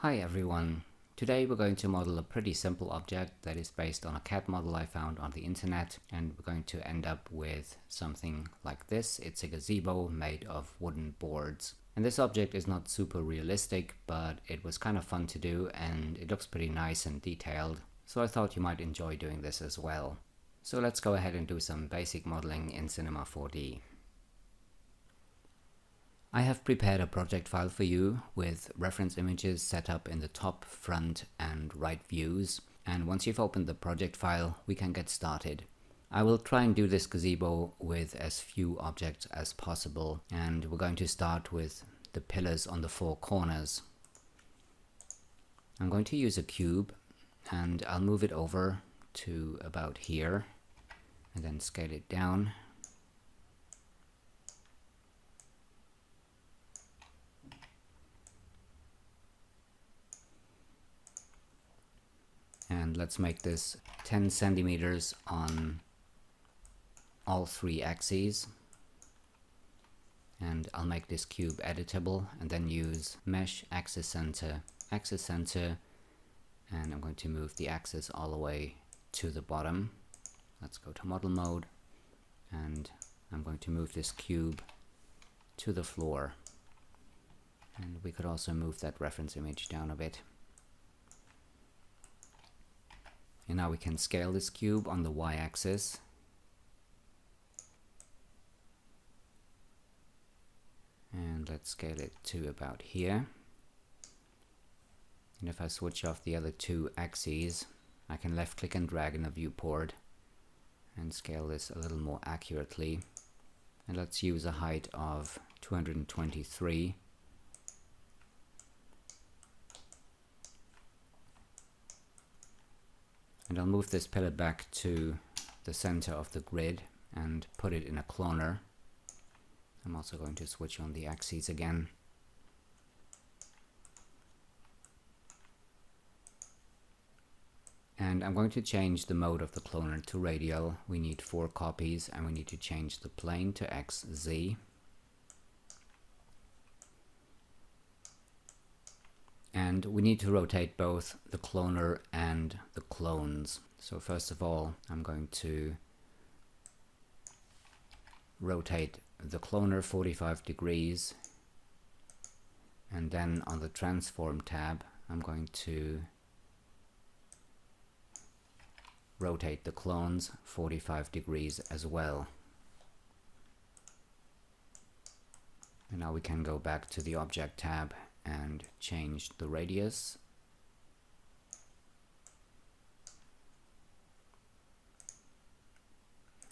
Hi everyone! Today we're going to model a pretty simple object that is based on a cat model I found on the internet, and we're going to end up with something like this. It's a gazebo made of wooden boards. And this object is not super realistic, but it was kind of fun to do and it looks pretty nice and detailed. So I thought you might enjoy doing this as well. So let's go ahead and do some basic modeling in Cinema 4D. I have prepared a project file for you with reference images set up in the top, front and right views, and once you've opened the project file we can get started. I will try and do this gazebo with as few objects as possible, and we're going to start with the pillars on the four corners. I'm going to use a cube and I'll move it over to about here and then scale it down. And let's make this 10 centimeters on all three axes. And I'll make this cube editable and then use mesh axis center, and I'm going to move the axis all the way to the bottom. Let's go to model mode, and I'm going to move this cube to the floor. And we could also move that reference image down a bit. And now we can scale this cube on the y-axis. And let's scale it to about here. And if I switch off the other two axes, I can left click and drag in the viewport and scale this a little more accurately. And let's use a height of 223. And I'll move this pillar back to the center of the grid and put it in a cloner. I'm also going to switch on the axes again. And I'm going to change the mode of the cloner to radial. We need 4 copies and we need to change the plane to XZ. And we need to rotate both the cloner and the clones. So first of all, I'm going to rotate the cloner 45 degrees. And then on the transform tab, I'm going to rotate the clones 45 degrees as well. And now we can go back to the object tab and change the radius.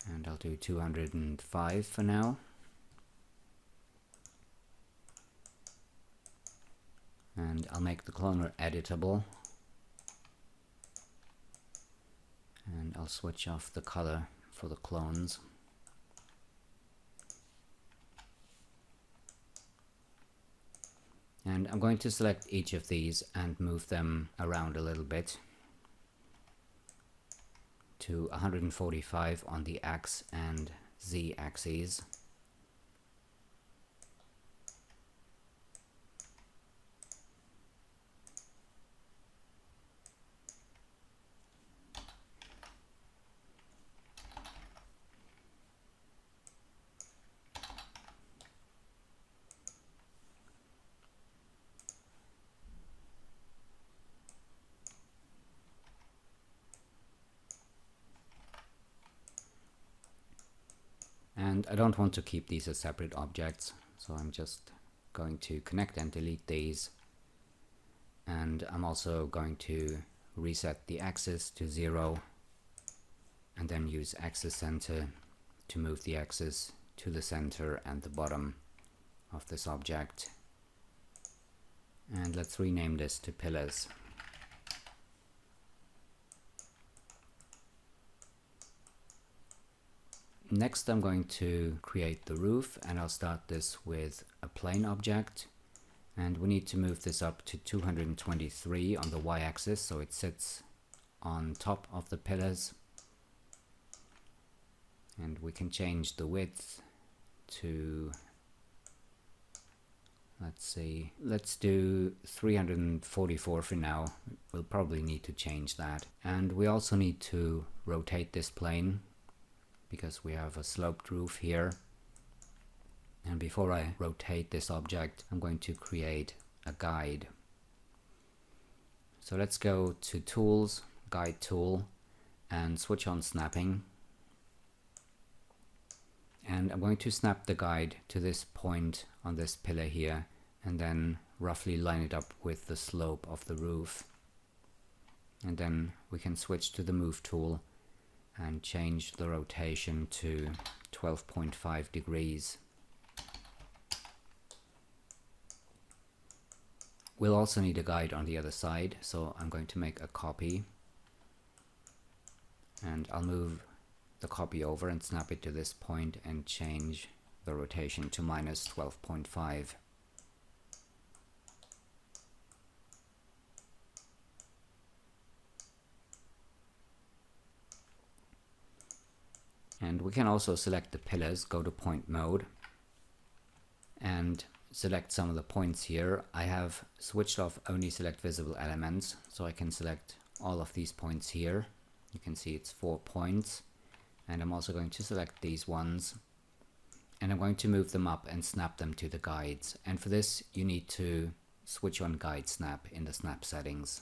And I'll do 205 for now. And I'll make the cloner editable. And I'll switch off the color for the clones. And I'm going to select each of these and move them around a little bit to 145 on the X and Z axes. And I don't want to keep these as separate objects, so I'm just going to connect and delete these. And I'm also going to reset the axis to 0 and then use axis center to move the axis to the center and the bottom of this object. And let's rename this to pillars. Next I'm going to create the roof, and I'll start this with a plane object, and we need to move this up to 223 on the y-axis so it sits on top of the pillars. And we can change the width to, Let's see, let's do 344 for now. We'll probably need to change that. And we also need to rotate this plane because we have a sloped roof here. And before I rotate this object, I'm going to create a guide. So let's go to Tools, Guide Tool, and switch on Snapping. And I'm going to snap the guide to this point on this pillar here, and then roughly line it up with the slope of the roof. And then we can switch to the Move tool and change the rotation to 12.5 degrees. We'll also need a guide on the other side, so I'm going to make a copy. And I'll move the copy over and snap it to this point and change the rotation to minus 12.5. And we can also select the pillars, go to point mode, and select some of the points here. I have switched off only select visible elements, so I can select all of these points here. You can see it's 4 points. And I'm also going to select these ones, and I'm going to move them up and snap them to the guides. And for this you need to switch on guide snap in the snap settings.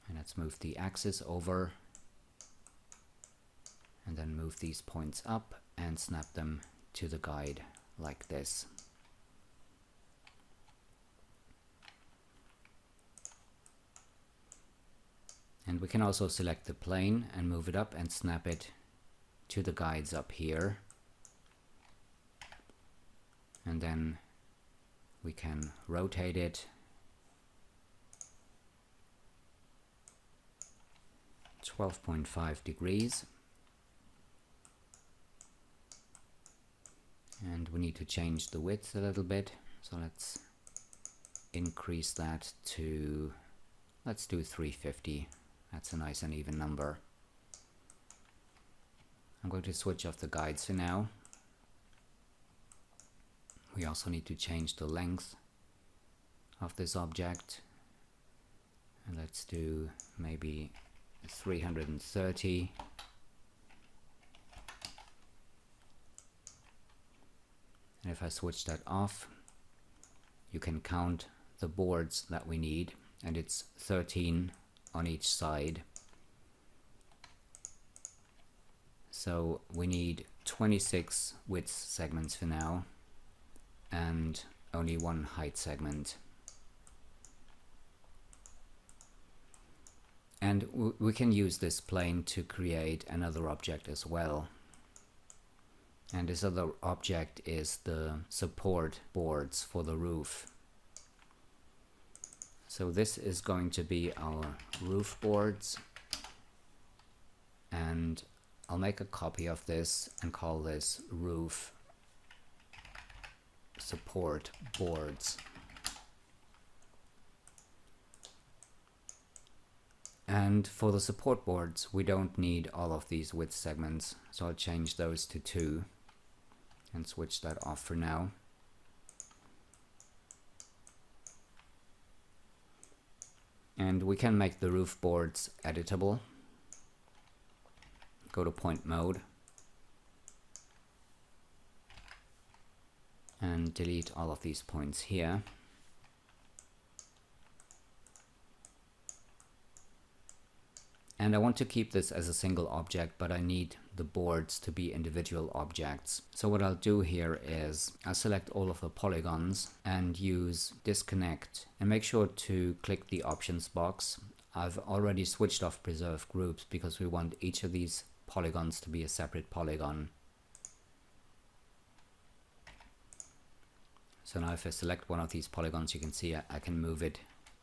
And let's move the axis over and then move these points up and snap them to the guide like this. And we can also select the plane and move it up and snap it to the guides up here. And then we can rotate it 12.5 degrees. And we need to change the width a little bit. So let's increase that to, let's do 350. That's a nice and even number. I'm going to switch off the guides for now. We also need to change the length of this object. And let's do maybe 330. And if I switch that off, you can count the boards that we need, and it's 13 on each side. So we need 26 width segments for now and only 1 height segment. And we can use this plane to create another object as well. And this other object is the support boards for the roof. So this is going to be our roof boards, and I'll make a copy of this and call this roof support boards. And for the support boards we don't need all of these width segments, so I'll change those to 2 and switch that off for now. And we can make the roof boards editable. Go to point mode and delete all of these points here. And I want to keep this as a single object, but I need the boards to be individual objects. So what I'll do here is I'll select all of the polygons and use disconnect, and make sure to click the options box. I've already switched off preserve groups because we want each of these polygons to be a separate polygon. So now if I select one of these polygons, you can see I can move it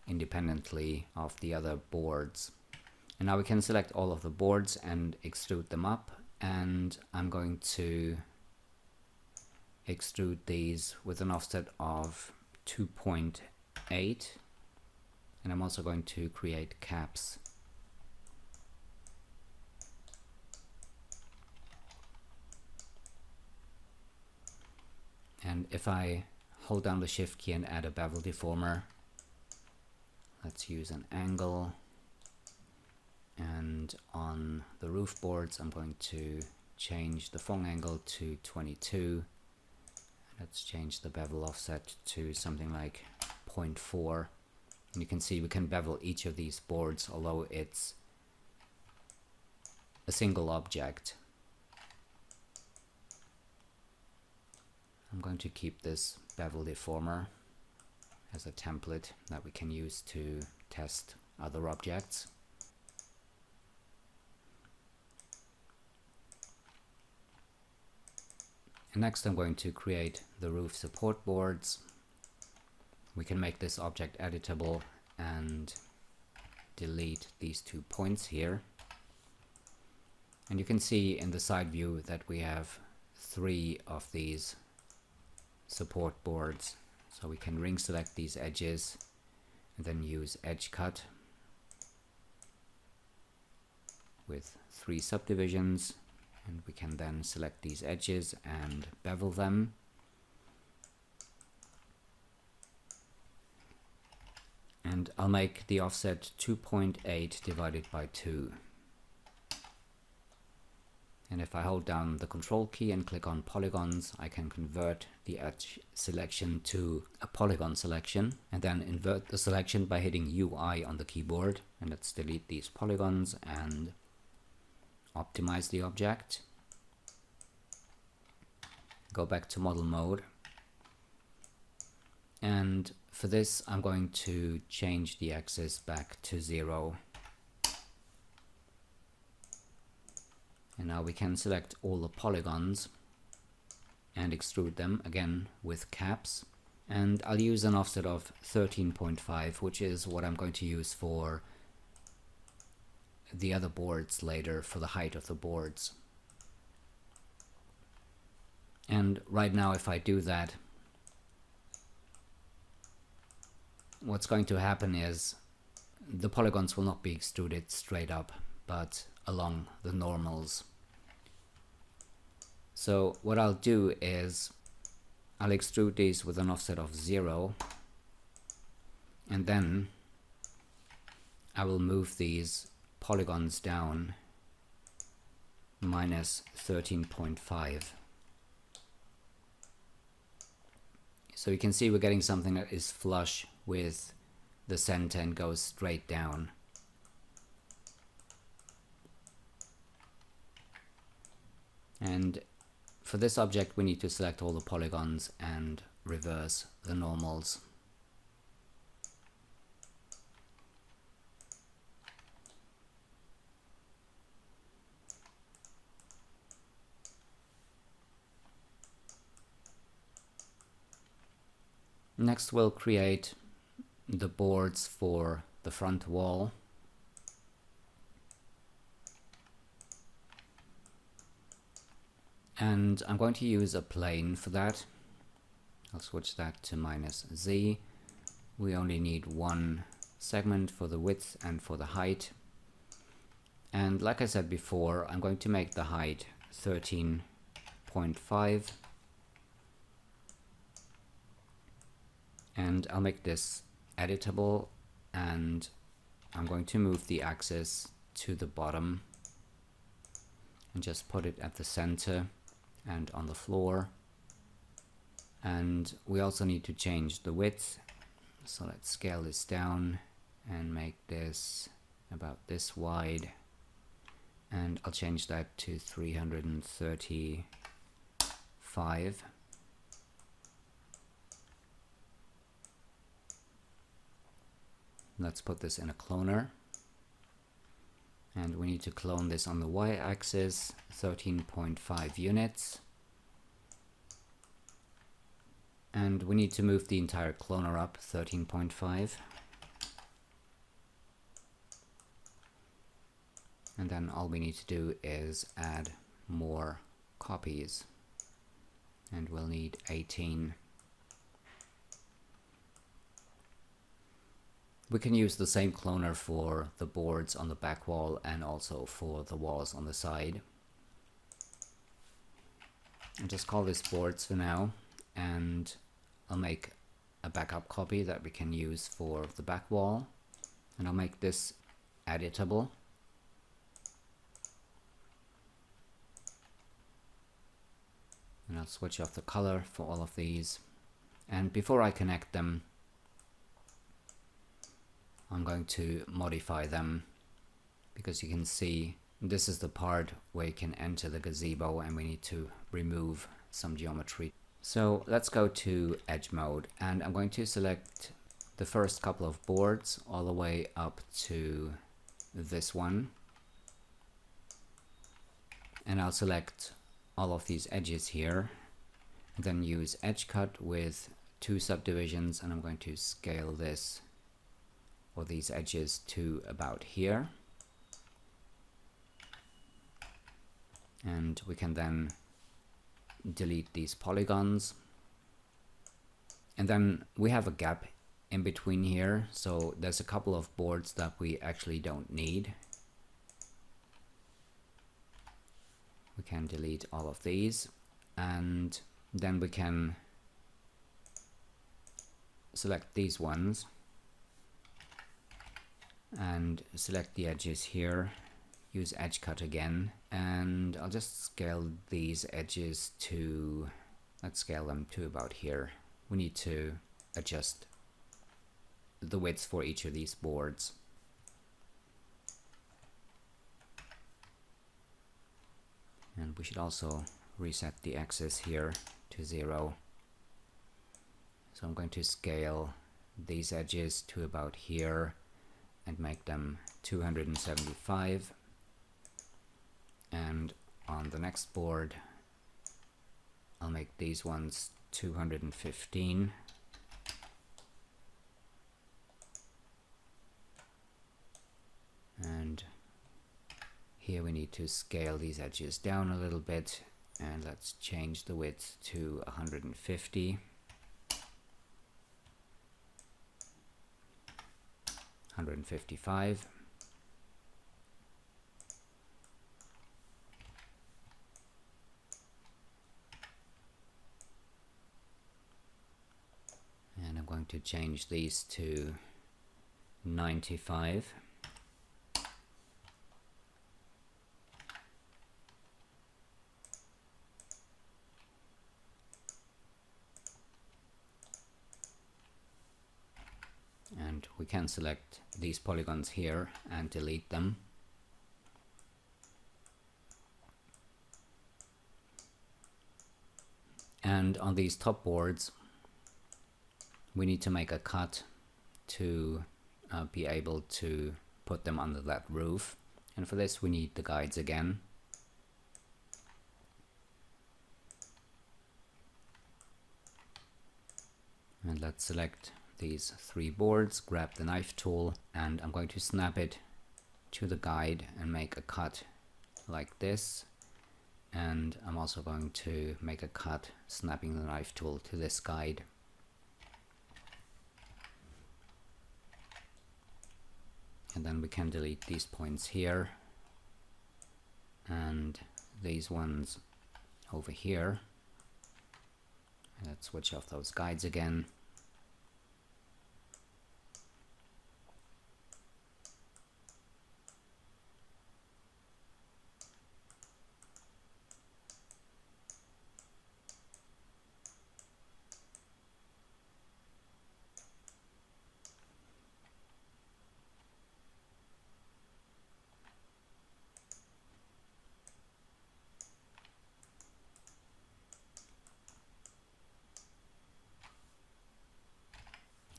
independently of the other boards. And now we can select all of the boards and extrude them up, and I'm going to extrude these with an offset of 2.8, and I'm also going to create caps. And if I hold down the shift key and add a bevel deformer, let's use an angle, and on the roof boards I'm going to change the Phong angle to 22. Let's change the bevel offset to something like 0.4. And you can see we can bevel each of these boards, although it's a single object. I'm going to keep this bevel deformer as a template that we can use to test other objects. And next I'm going to create the roof support boards. We can make this object editable and delete these 2 points here. And you can see in the side view that we have 3 of these support boards. So we can ring select these edges and then use edge cut with 3 subdivisions. And we can then select these edges and bevel them. And I'll make the offset 2.8 divided by 2. And if I hold down the control key and click on polygons, I can convert the edge selection to a polygon selection, and then invert the selection by hitting UI on the keyboard. And let's delete these polygons and optimize the object. Go back to model mode. And for this, I'm going to change the axis back to 0. And now we can select all the polygons and extrude them again with caps. And I'll use an offset of 13.5, which is what I'm going to use for the other boards later, for the height of the boards. And right now, if I do that, what's going to happen is the polygons will not be extruded straight up, but along the normals. So what I'll do is I'll extrude these with an offset of 0, and then I will move these polygons down minus 13.5. So you can see we're getting something that is flush with the center and goes straight down. And for this object we need to select all the polygons and reverse the normals. Next we'll create the boards for the front wall. And I'm going to use a plane for that. I'll switch that to -Z. We only need one segment for the width and for the height. And like I said before, I'm going to make the height 13.5. And I'll make this editable, and I'm going to move the axis to the bottom and just put it at the center and on the floor. And we also need to change the width, so let's scale this down and make this about this wide, and I'll change that to 335. Let's put this in a cloner, and we need to clone this on the y-axis 13.5 units, and we need to move the entire cloner up 13.5, and then all we need to do is add more copies, and we'll need 18. We can use the same cloner for the boards on the back wall and also for the walls on the side. And just call this boards for now. and I'll make a backup copy that we can use for the back wall, and I'll make this editable. And I'll switch off the color for all of these. And before I connect them, I'm going to modify them, because you can see this is the part where you can enter the gazebo and we need to remove some geometry. So let's go to edge mode, and I'm going to select the first couple of boards all the way up to this one, and I'll select all of these edges here, and then use edge cut with 2 subdivisions, and I'm going to scale this, or these edges, to about here. And we can then delete these polygons, and then we have a gap in between here, so there's a couple of boards that we actually don't need. We can delete all of these, and then we can select these ones and select the edges here, use edge cut again, and I'll just scale these edges to, let's scale them to about here. We need to adjust the width for each of these boards. And we should also reset the axis here to 0. So I'm going to scale these edges to about here and make them 275. And on the next board, I'll make these ones 215. And here we need to scale these edges down a little bit, and let's change the width to 150. 155. And I'm going to change these to 95. And we can select these polygons here and delete them. And on these top boards, we need to make a cut to be able to put them under that roof. And for this, we need the guides again. And let's select these 3 boards, grab the knife tool, and I'm going to snap it to the guide and make a cut like this. And I'm also going to make a cut snapping the knife tool to this guide. And then we can delete these points here and these ones over here. Let's switch off those guides again.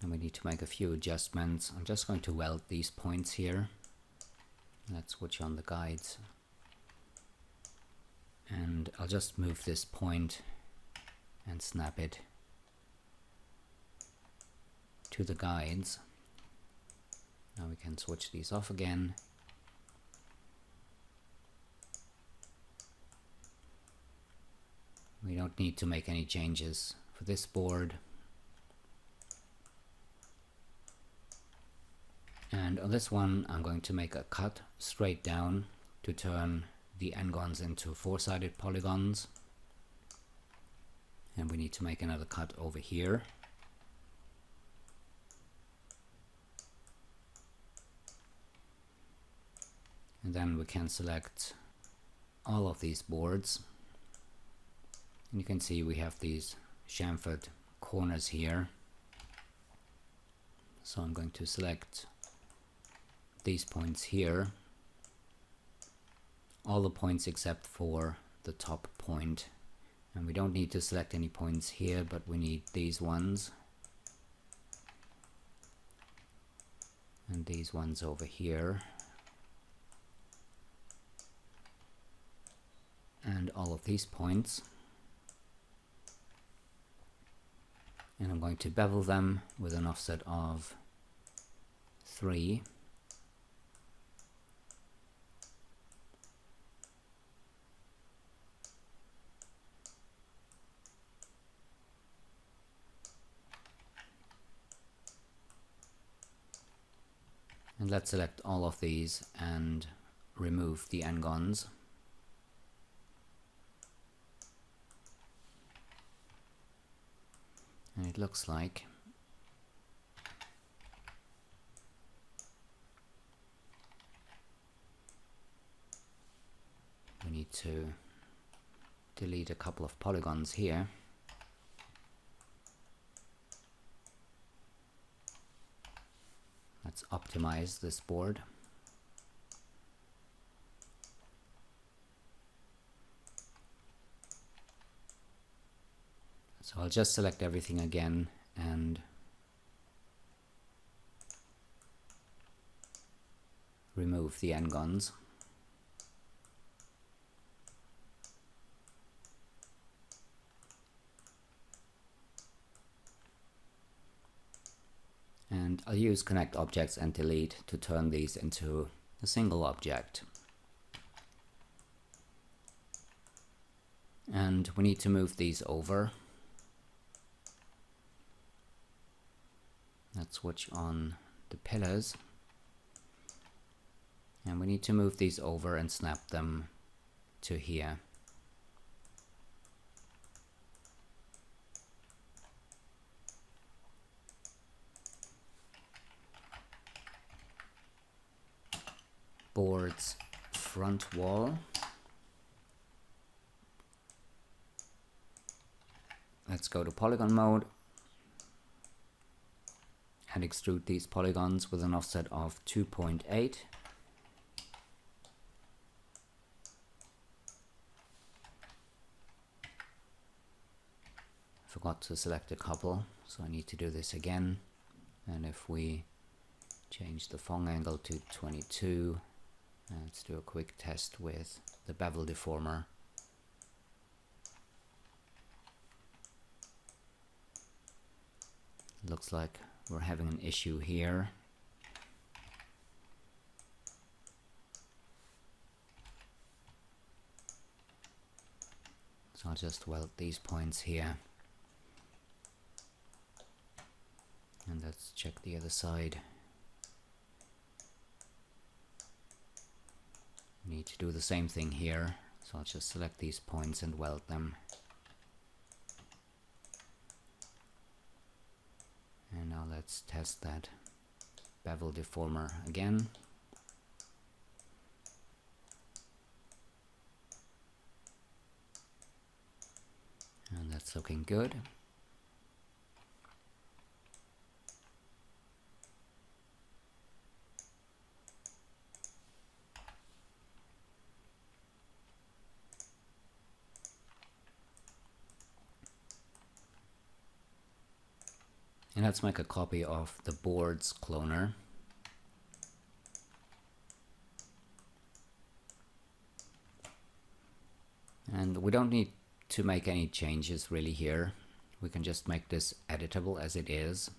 And we need to make a few adjustments. I'm just going to weld these points here. Let's switch on the guides. And I'll just move this point and snap it to the guides. Now we can switch these off again. We don't need to make any changes for this board. And on this one, I'm going to make a cut straight down to turn the n-gons into 4-sided polygons. and we need to make another cut over here. And then we can select all of these boards, and you can see we have these chamfered corners here. So I'm going to select these points here, all the points except for the top point, and we don't need to select any points here, but we need these ones and these ones over here, and all of these points. And I'm going to bevel them with an offset of 3. And let's select all of these and remove the n-gons. And it looks like we need to delete a couple of polygons here. Let's optimize this board. So I'll just select everything again and remove the n-gons. And I'll use connect objects and delete to turn these into a single object. And we need to move these over. Let's switch on the pillars. And we need to move these over and snap them to here. Board's front wall. Let's go to polygon mode and extrude these polygons with an offset of 2.8. Forgot to select a couple, so I need to do this again. And if we change the Phong angle to 22, let's do a quick test with the bevel deformer. Looks like we're having an issue here. So I'll just weld these points here. And let's check the other side. We need to do the same thing here, so I'll just select these points and weld them. And now let's test that bevel deformer again. And that's looking good. And let's make a copy of the board's cloner. And we don't need to make any changes really here. We can just make this editable as it is.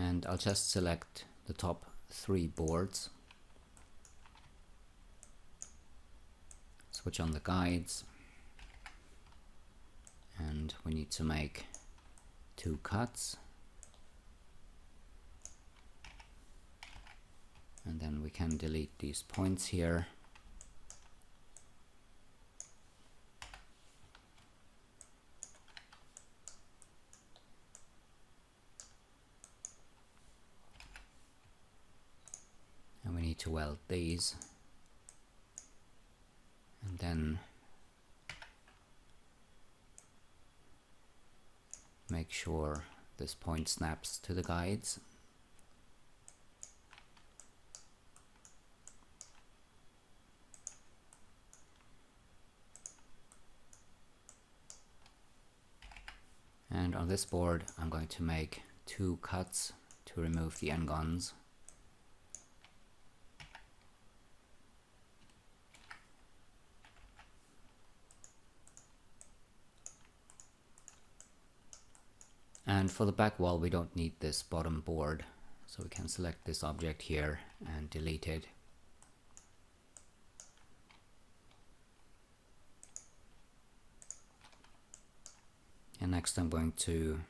And I'll just select the top 3 boards, switch on the guides, and we need to make 2 cuts, and then we can delete these points here. And we need to weld these, and then make sure this point snaps to the guides. And on this board I'm going to make 2 cuts to remove the N-gons. And for the back wall we don't need this bottom board, so we can select this object here and delete it. And next I'm going to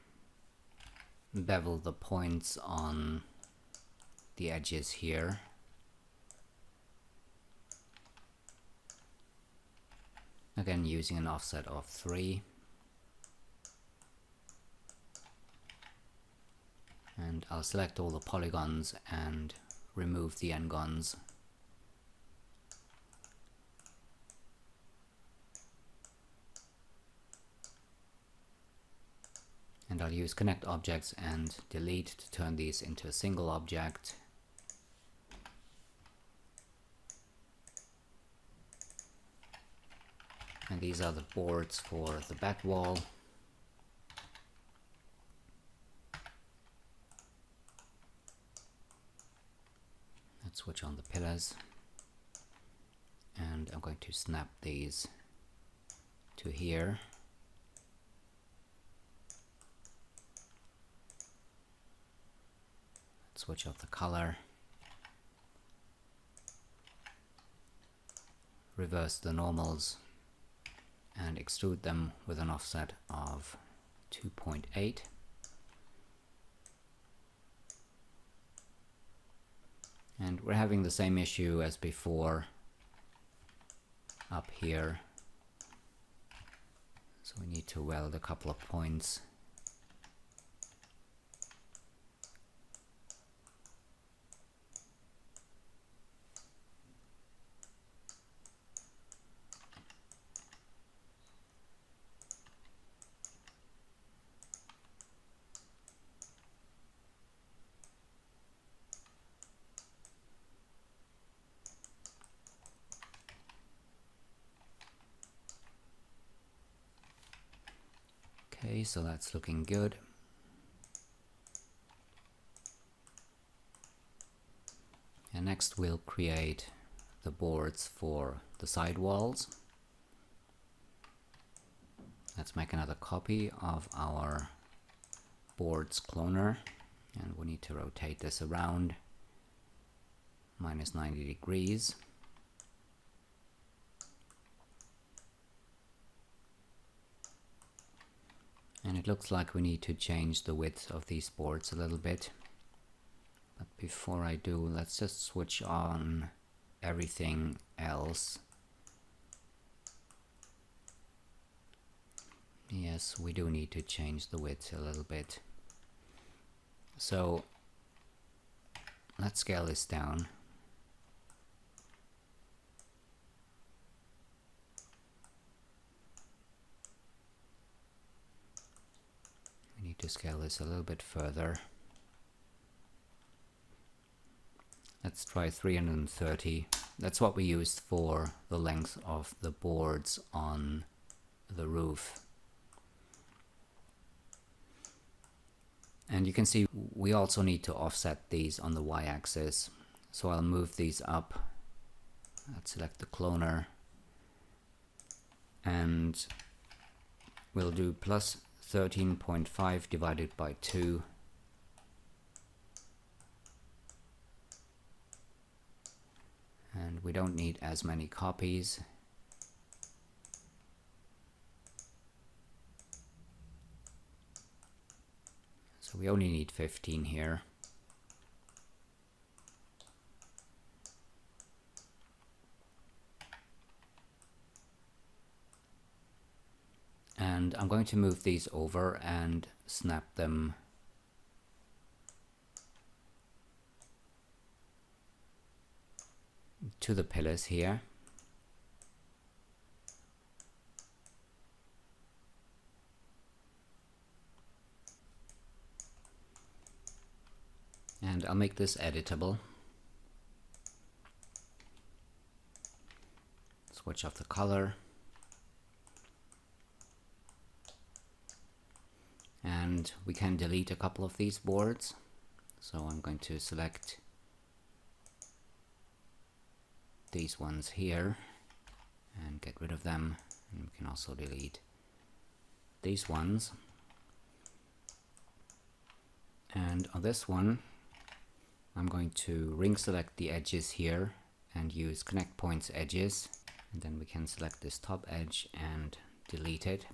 bevel the points on the edges here. Again using an offset of 3. And I'll select all the polygons and remove the N-gons. And I'll use connect objects and delete to turn these into a single object. And these are the boards for the back wall. Let's switch on the pillars, and I'm going to snap these to here. Let's switch off the color, reverse the normals, and extrude them with an offset of 2.8. And we're having the same issue as before up here, so we need to weld a couple of points. Okay, so that's looking good. And next we'll create the boards for the side walls. Let's make another copy of our boards cloner, and we need to rotate this around -90 degrees. And it looks like we need to change the width of these boards a little bit. But before I do, let's just switch on everything else. Yes, we do need to change the width a little bit. So let's scale this down. We need to scale this a little bit further. Let's try 330. That's what we used for the length of the boards on the roof. And you can see we also need to offset these on the y-axis. So I'll move these up. Let's select the cloner. And we'll do plus 13.5 divided by 2. And we don't need as many copies. So we only need 15 here. And I'm going to move these over and snap them to the pillars here. And I'll make this editable. Switch off the color. And we can delete a couple of these boards. So I'm going to select these ones here and get rid of them. And we can also delete these ones. And on this one, I'm going to ring select the edges here and use connect points edges. And then we can select this top edge and delete it.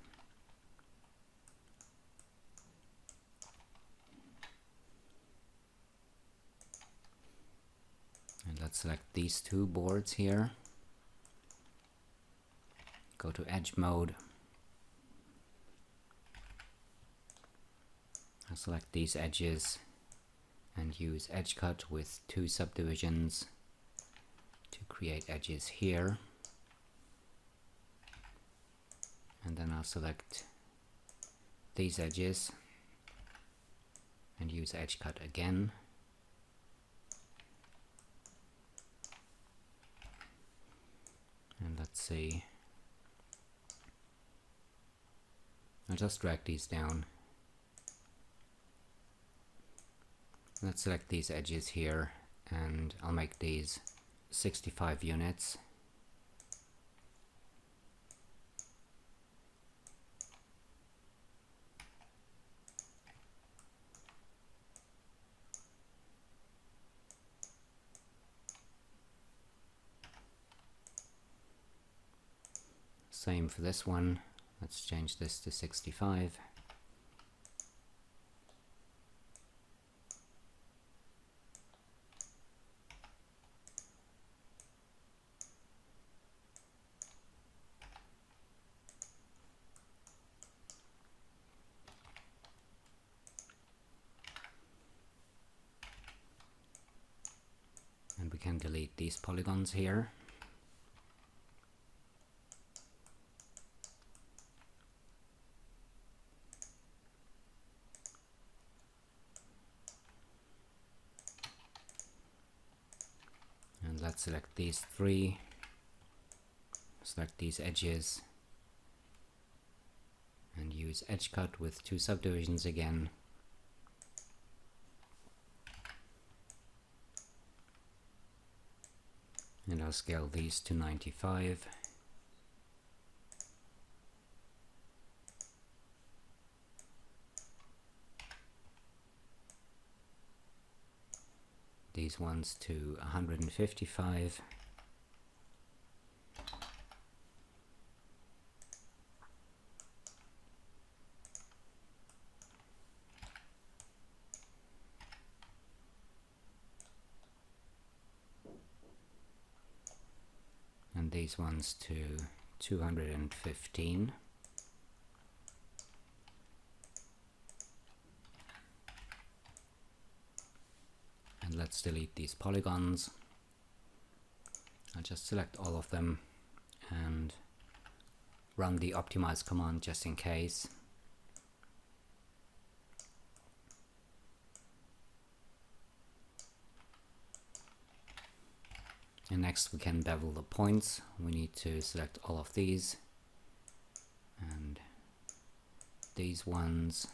And let's select these two boards here. Go to edge mode. I'll select these edges and use edge cut with 2 subdivisions to create edges here. And then I'll select these edges and use edge cut again. And let's see, I'll just drag these down. Let's select these edges here and I'll make these 65 units. Same for this one. Let's change this to 65. And we can delete these polygons here. And let's select these 3, select these edges, and use edge cut with 2 subdivisions again. And I'll scale these to 95. These ones to 155. And these ones to 215. And let's delete these polygons. I'll just select all of them and run the optimize command just in case. And next we can bevel the points. We need to select all of these and these ones.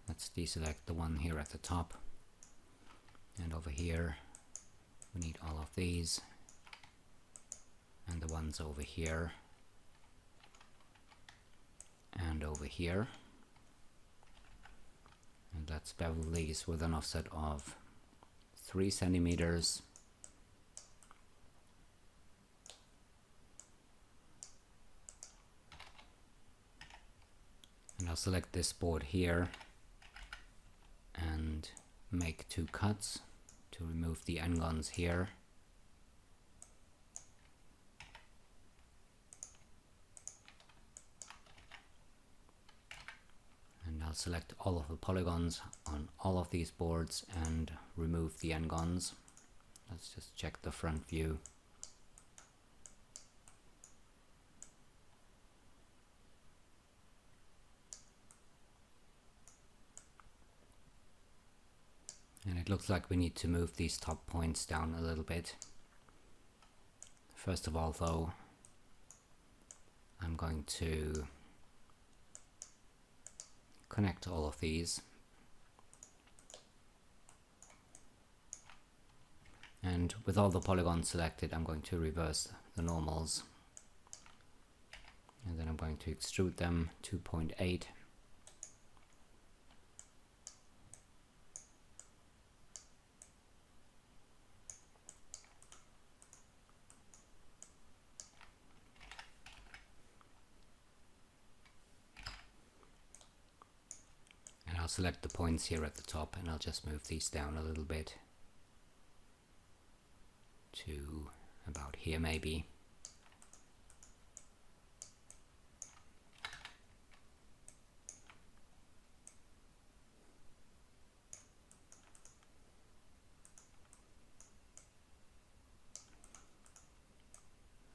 Let's deselect the one here at the top, and over here we need all of these and the ones over here and over here. And let's bevel these with an offset of 3 centimeters. I'll select this board here and make 2 cuts to remove the n-gons here. And I'll select all of the polygons on all of these boards and remove the n-gons. Let's just check the front view. And it looks like we need to move these top points down a little bit. First of all though, I'm going to connect all of these. And with all the polygons selected, I'm going to reverse the normals. And then I'm going to extrude them 2.8. I'll select the points here at the top and I'll just move these down a little bit to about here maybe.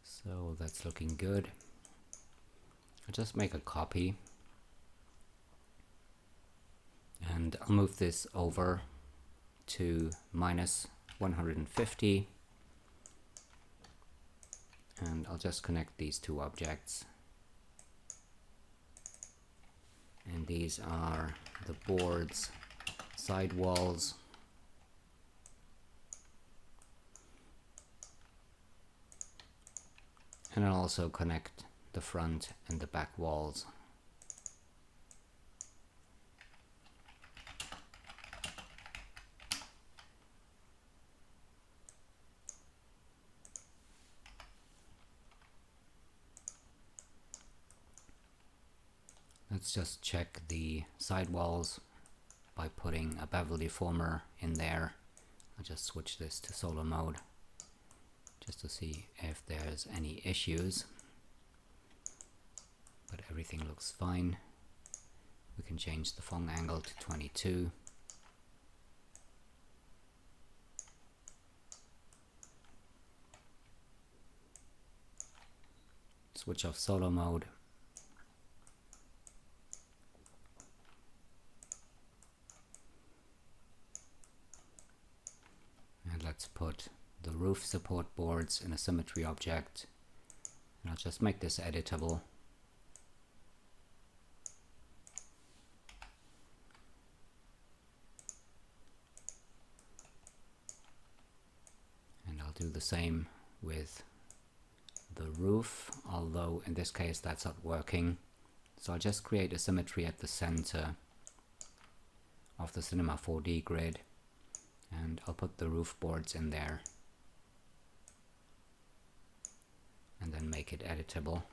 So that's looking good. I'll just make a copy. And I'll move this over to -150 and I'll just connect these 2 objects, and these are the board's side walls and I'll also connect the front and the back walls. Let's just check the sidewalls by putting a bevel deformer in there. I'll just switch this to solo mode just to see if there's any issues. But everything looks fine. We can change the Phong angle to 22. Switch off solo mode. And let's put the roof support boards in a symmetry object. And I'll just make this editable. And I'll do the same with the roof, although in this case that's not working. So I'll just create a symmetry at the center of the Cinema 4D grid. And I'll put the roof boards in there and then make it editable.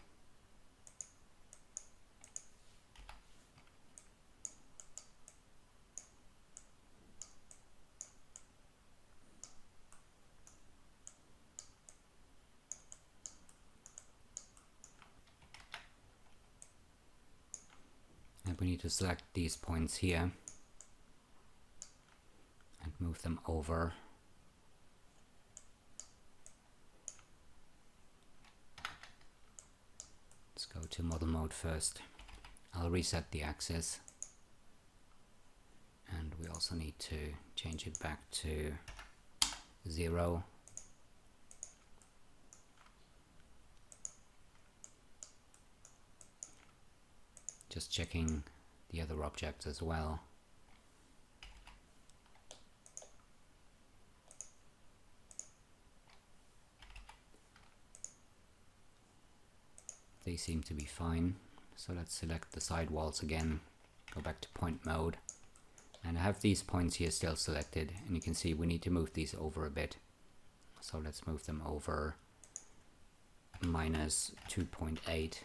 And we need to select these points here and move them over. Let's go to model mode first. I'll reset the axis, and we also need to change it back to 0. Just checking the other objects as well. They seem to be fine. So let's select the side walls again, go back to point mode, and I have these points here still selected, and you can see we need to move these over a bit. So let's move them over -2.8.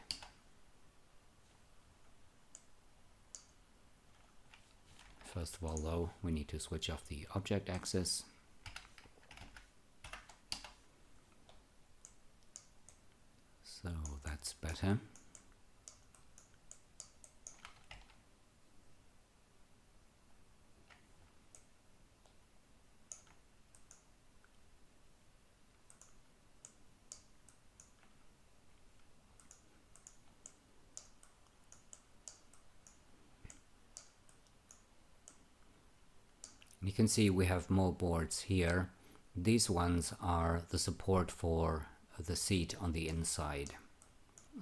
First of all though, we need to switch off the object axis. So that's better. You can see we have more boards here. These ones are the support for the seat on the inside.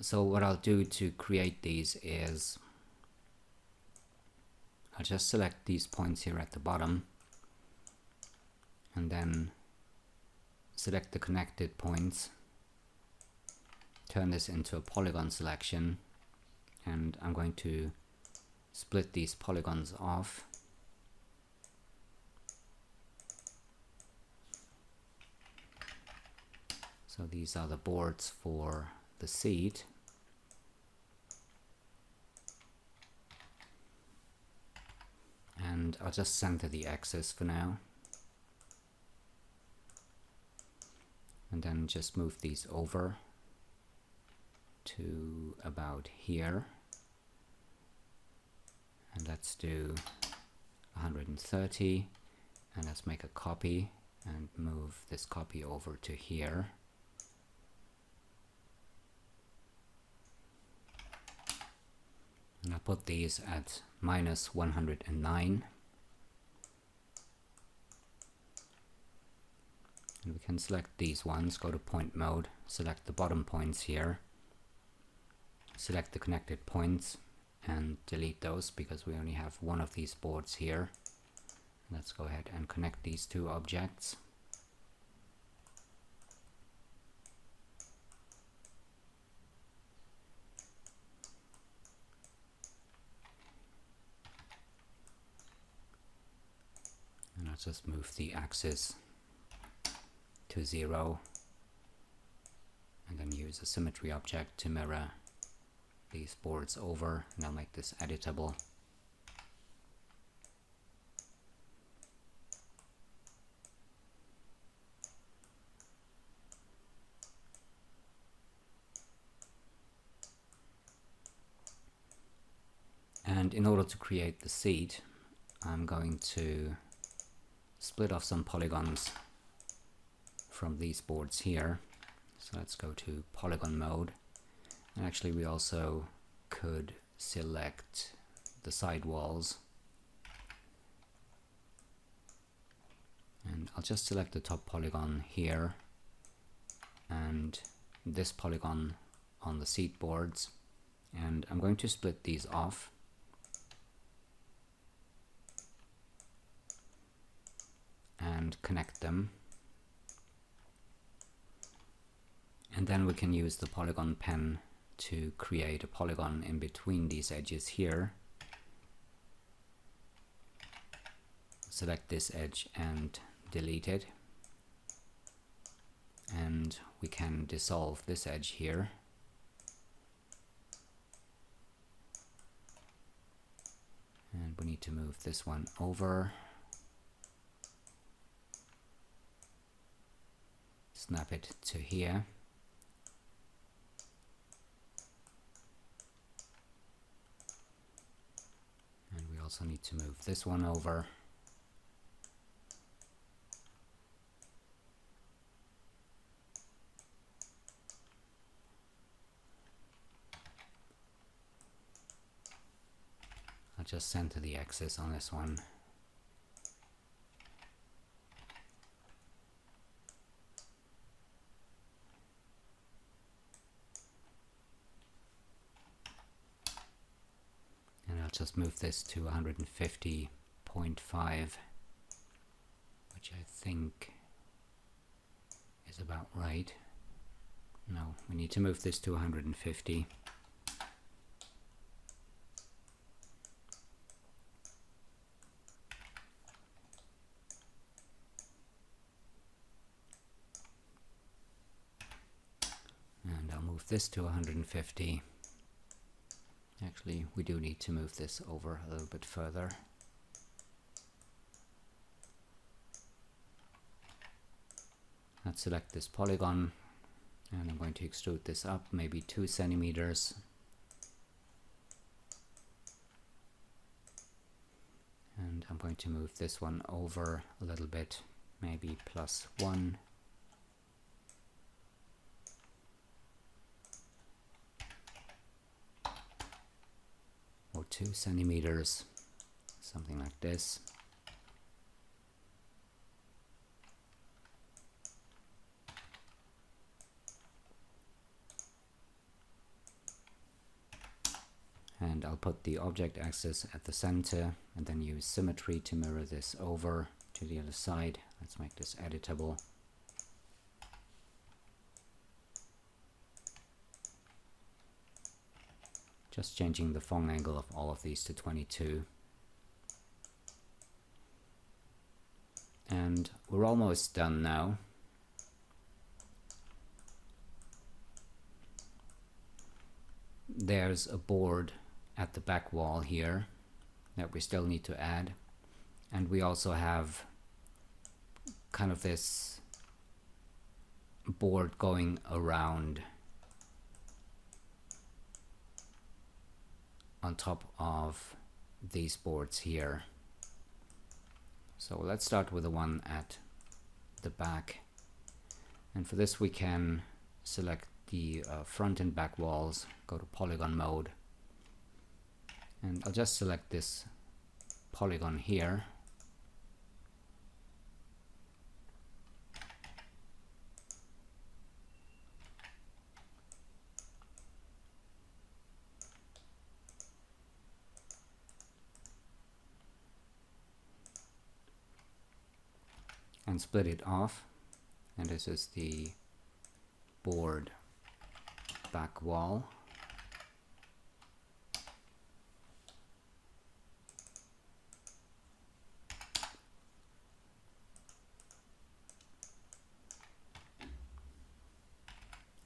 So what I'll do to create these is I'll just select these points here at the bottom and then select the connected points, turn this into a polygon selection, and I'm going to split these polygons off. So these are the boards for the seat. And I'll just center the axis for now. And then just move these over to about here. And let's do 130. And let's make a copy and move this copy over to here. And I'll put these at -109. And we can select these ones, go to point mode, select the bottom points here, select the connected points and delete those because we only have one of these boards here. Let's go ahead and connect these two objects. And I'll just move the axis to 0 and then use a symmetry object to mirror these boards over, and I'll make this editable. And in order to create the seat, I'm going to split off some polygons from these boards here. So let's go to polygon mode. And actually we also could select the side walls. And I'll just select the top polygon here and this polygon on the seat boards. And I'm going to split these off. And connect them. And then we can use the polygon pen to create a polygon in between these edges here. Select this edge and delete it. And we can dissolve this edge here. And we need to move this one over. Snap it to here. And we also need to move this one over. I'll just center the axis on this one. Just move this to 150.5, which I think is about right. No, we need to move this to 150. And I'll move this to 150. Actually, we do need to move this over a little bit further. Let's select this polygon, and I'm going to extrude this up maybe 2 centimeters. And I'm going to move this one over a little bit, maybe +1. Or 2 centimeters, something like this. And I'll put the object axis at the center and then use symmetry to mirror this over to the other side. Let's make this editable. Just changing the Phong angle of all of these to 22. And we're almost done now. There's a board at the back wall here that we still need to add, and we also have kind of this board going around on top of these boards here. So let's start with the one at the back, and for this we can select the front and back walls, go to polygon mode, and I'll just select this polygon here. And split it off, and this is the board back wall.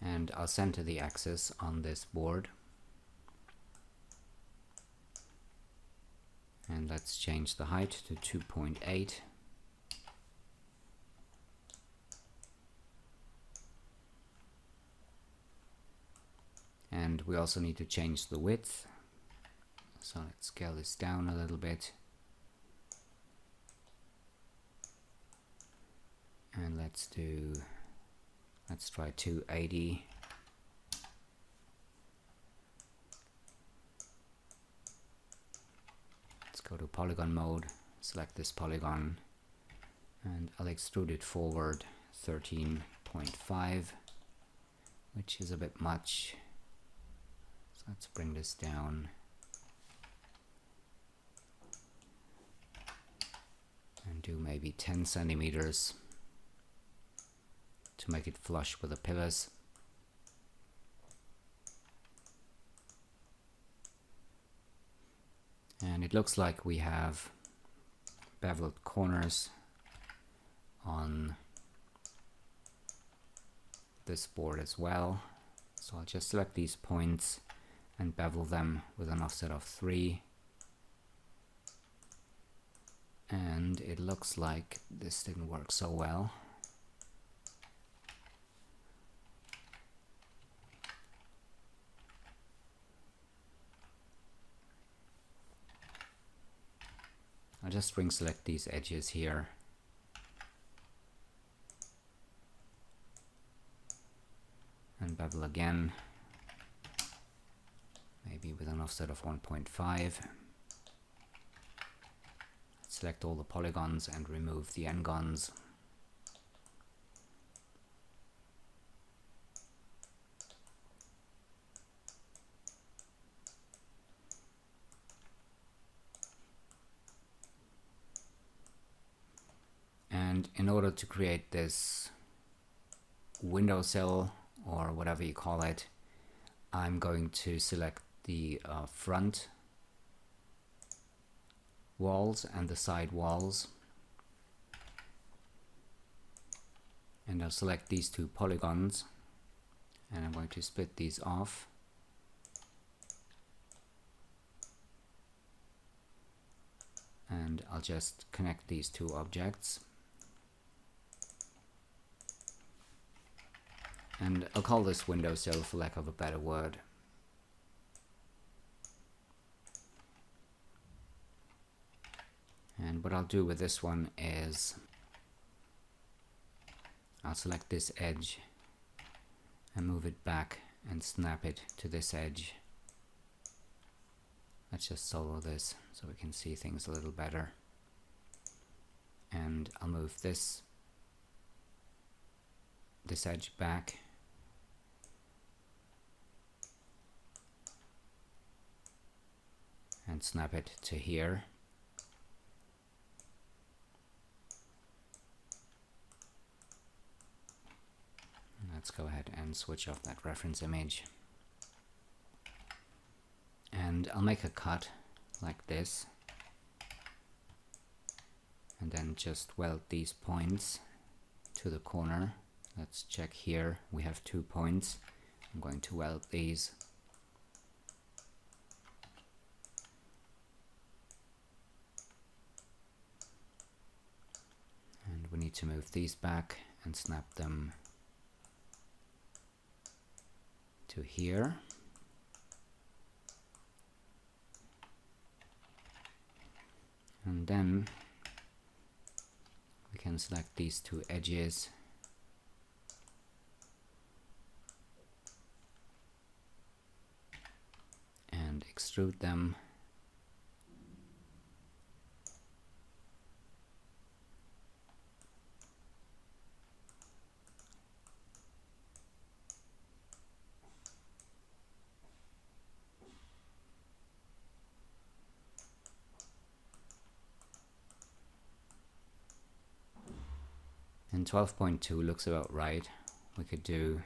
And I'll center the axis on this board. And let's change the height to 2.8. And we also need to change the width. So let's scale this down a little bit. And let's try 280. Let's go to polygon mode, select this polygon, and I'll extrude it forward 13.5, which is a bit much. So let's bring this down. And do maybe 10 centimeters to make it flush with the pillars. And it looks like we have beveled corners on this board as well. So I'll just select these points and bevel them with an offset of 3. And it looks like this didn't work so well. I'll just ring select these edges here. And bevel again, maybe with an offset of 1.5. Select all the polygons and remove the n-gons. And in order to create this windowsill, or whatever you call it, I'm going to select the front walls and the side walls, and I'll select these 2 polygons, and I'm going to split these off. And I'll just connect these 2 objects. And I'll call this windowsill for lack of a better word. And what I'll do with this one is I'll select this edge and move it back and snap it to this edge. Let's just solo this so we can see things a little better. And I'll move this edge back. And snap it to here. Let's go ahead and switch off that reference image. And I'll make a cut like this. And then just weld these points to the corner. Let's check here. We have 2 points. I'm going to weld these. And we need to move these back and snap them to here. And then we can select these 2 edges and extrude them. And 12.2 looks about right. We could do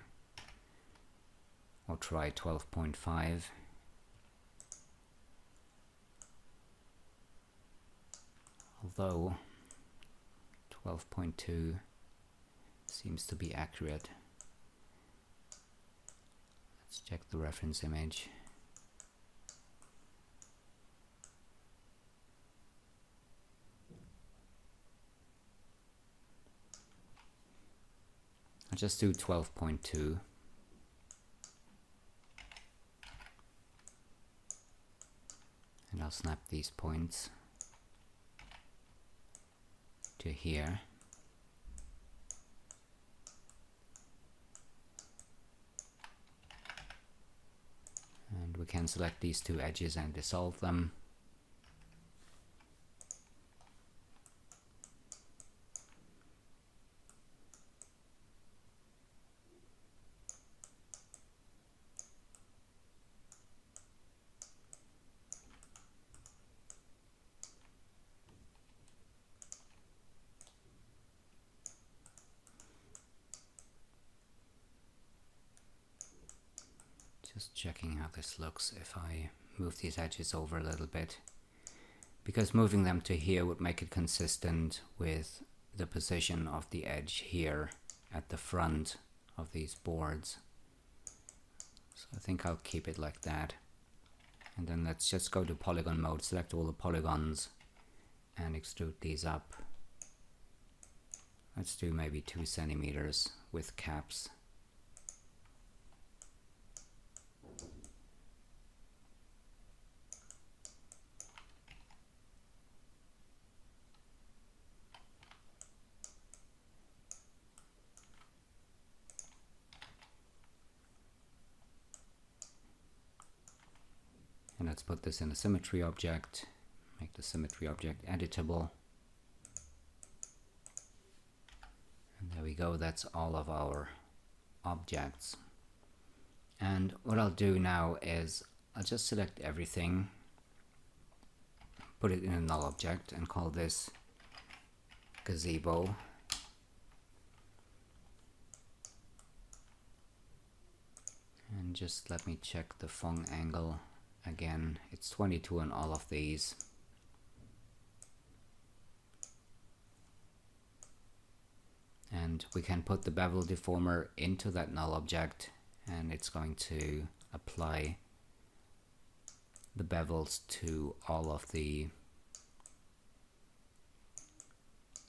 or try 12.5. Although 12.2 seems to be accurate. Let's check the reference image. I'll just do 12.2. And I'll snap these points to here. And we can select these 2 edges and dissolve them. Just checking how this looks if I move these edges over a little bit, because moving them to here would make it consistent with the position of the edge here at the front of these boards. So I think I'll keep it like that. And then let's just go to polygon mode, select all the polygons and extrude these up. Let's do maybe 2 centimeters with caps. And let's put this in a symmetry object, make the symmetry object editable. And there we go, that's all of our objects. And what I'll do now is I'll just select everything, put it in a null object and call this Gazebo. And just let me check the Fong angle. Again, it's 22 on all of these. And we can put the bevel deformer into that null object, and it's going to apply the bevels to all of the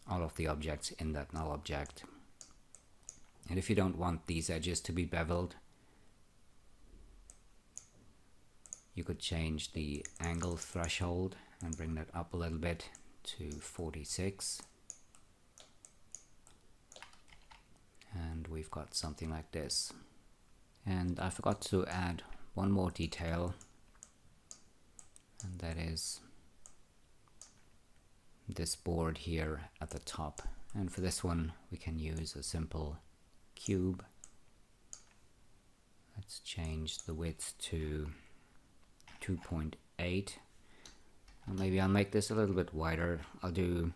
objects in that null object. And if you don't want these edges to be beveled, you could change the angle threshold and bring that up a little bit to 46. And we've got something like this. And I forgot to add one more detail, and that is this board here at the top. And for this one we can use a simple cube. Let's change the width to 2.8. Maybe I'll make this a little bit wider. I'll do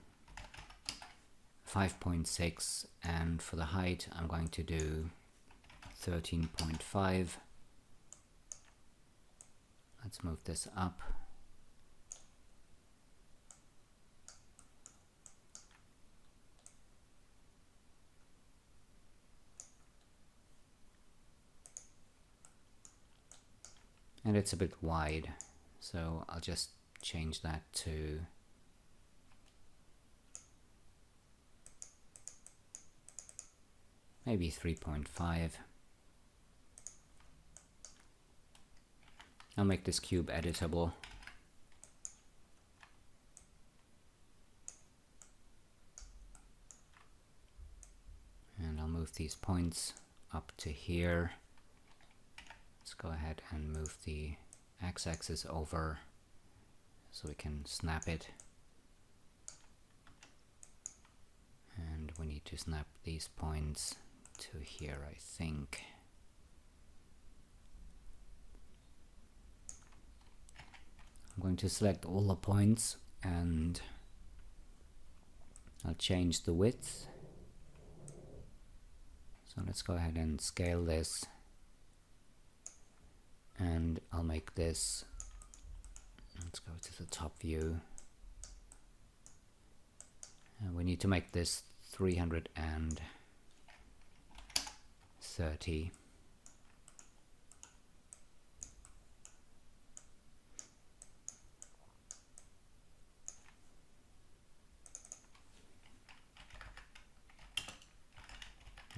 5.6, and for the height I'm going to do 13.5. Let's move this up. And it's a bit wide, so I'll just change that to maybe 3.5. I'll make this cube editable. And I'll move these points up to here. Let's go ahead and move the x-axis over so we can snap it. And we need to snap these points to here, I think. I'm going to select all the points and I'll change the width. So let's go ahead and scale this, and I'll make this, let's go to the top view, and we need to make this 330.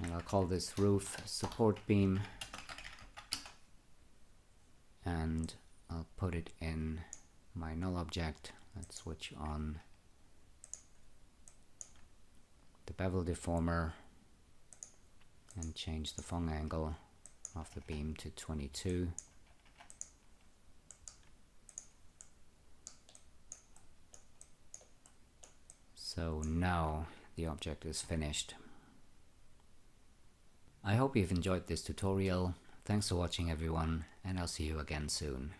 And I'll call this roof support beam, and I'll put it in my null object. Let's switch on the bevel deformer and change the Phong angle of the beam to 22. So now the object is finished. I hope you've enjoyed this tutorial. Thanks for watching everyone, and I'll see you again soon.